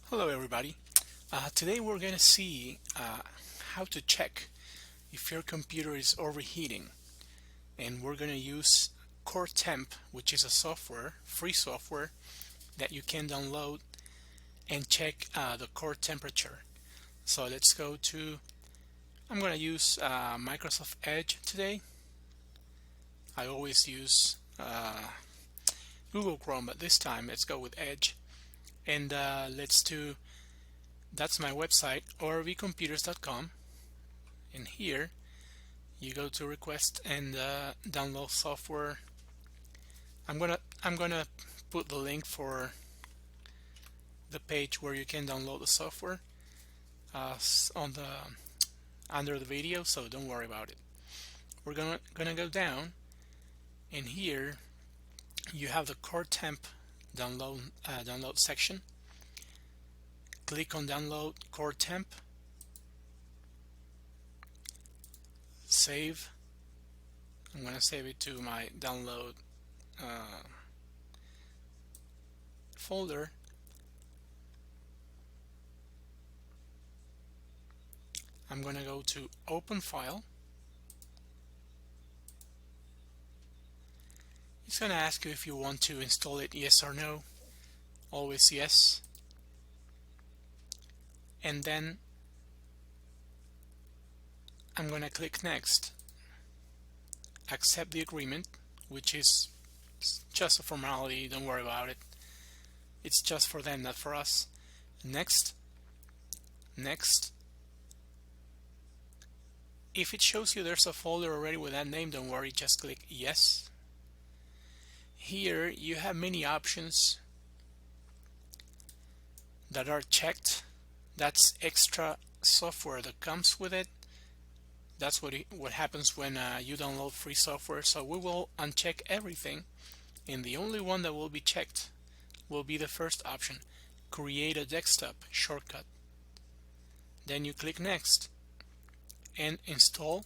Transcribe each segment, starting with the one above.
Hello everybody. Today we're going to see how to check if your computer is overheating, and we're going to use Core Temp, which is a free software that you can download and check the core temperature. So let's go to, I'm going to use Microsoft Edge today. I always use Google Chrome, but this time let's go with Edge, and that's my website, overvcomputers.com. And here you go to request and download software. I'm gonna put the link for the page where you can download the software on the under the video, so don't worry about it. We're gonna go down, and here you have the Core Temp download section. Click on Download Core Temp, save. I'm gonna save it to my download folder. I'm gonna go to Open File. It's gonna ask you if you want to install it, yes or no. Always yes. And then I'm gonna click Next. Accept the agreement, which is just a formality, don't worry about it. It's just for them, not for us. Next. Next. If it shows you there's a folder already with that name, don't worry, just click yes. Here you have many options that are checked. That's extra software that comes with it. That's what happens when you download free software. So we will uncheck everything, and the only one that will be checked will be the first option, create a desktop shortcut. Then you click Next and install.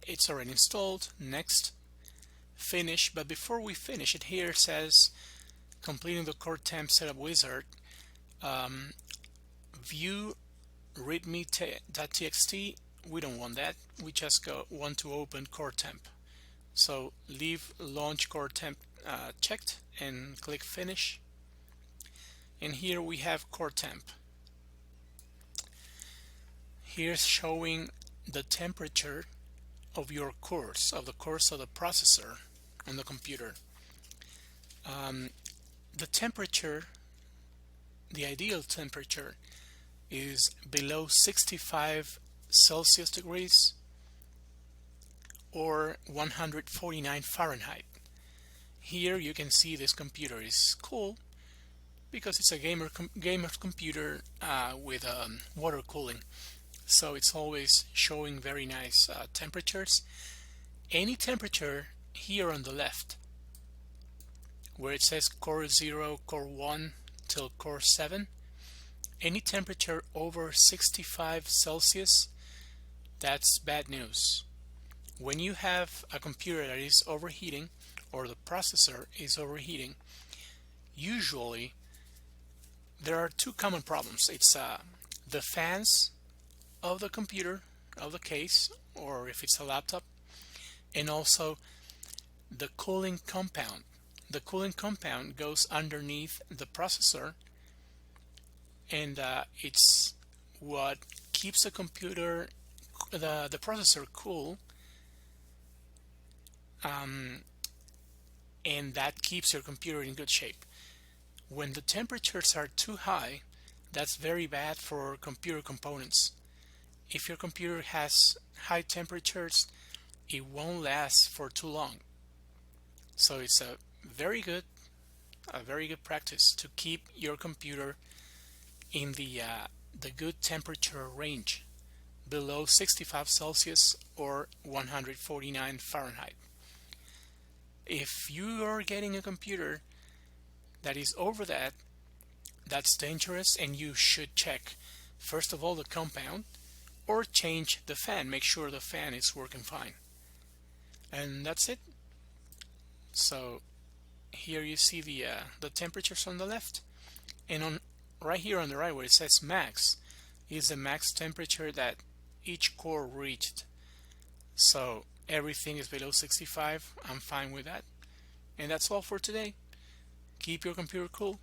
It's already installed. Next. Finish. But before we finish it, here says completing the Core Temp setup wizard. View readme.txt. We don't want that. We just want to open Core Temp. So leave Launch Core Temp checked and click Finish. And here we have Core Temp. Here's showing the temperature of your course, of the processor on the computer. The temperature, the ideal temperature, is below 65 Celsius degrees or 149 Fahrenheit. Here you can see this computer is cool because it's a gamer's computer with water cooling. So it's always showing very nice temperatures. Any temperature here on the left, where it says Core 0, Core 1 till Core 7, any temperature over 65 Celsius, that's bad news. When you have a computer that is overheating, or the processor is overheating, usually there are two common problems. It's the fans of the computer, of the case, or if it's a laptop, and also the cooling compound. The cooling compound goes underneath the processor, and it's what keeps the computer, the processor cool, and that keeps your computer in good shape. When the temperatures are too high, that's very bad for computer components. If your computer has high temperatures, it won't last for too long. So it's a very good practice to keep your computer in the good temperature range, below 65 Celsius or 149 Fahrenheit. If you are getting a computer that is over that, that's dangerous, and you should check first of all the compound, or change the fan. Make sure the fan is working fine. And that's it. So here you see the temperatures on the left. And on right here on the right where it says max is the max temperature that each core reached. So everything is below 65. I'm fine with that. And that's all for today. Keep your computer cool.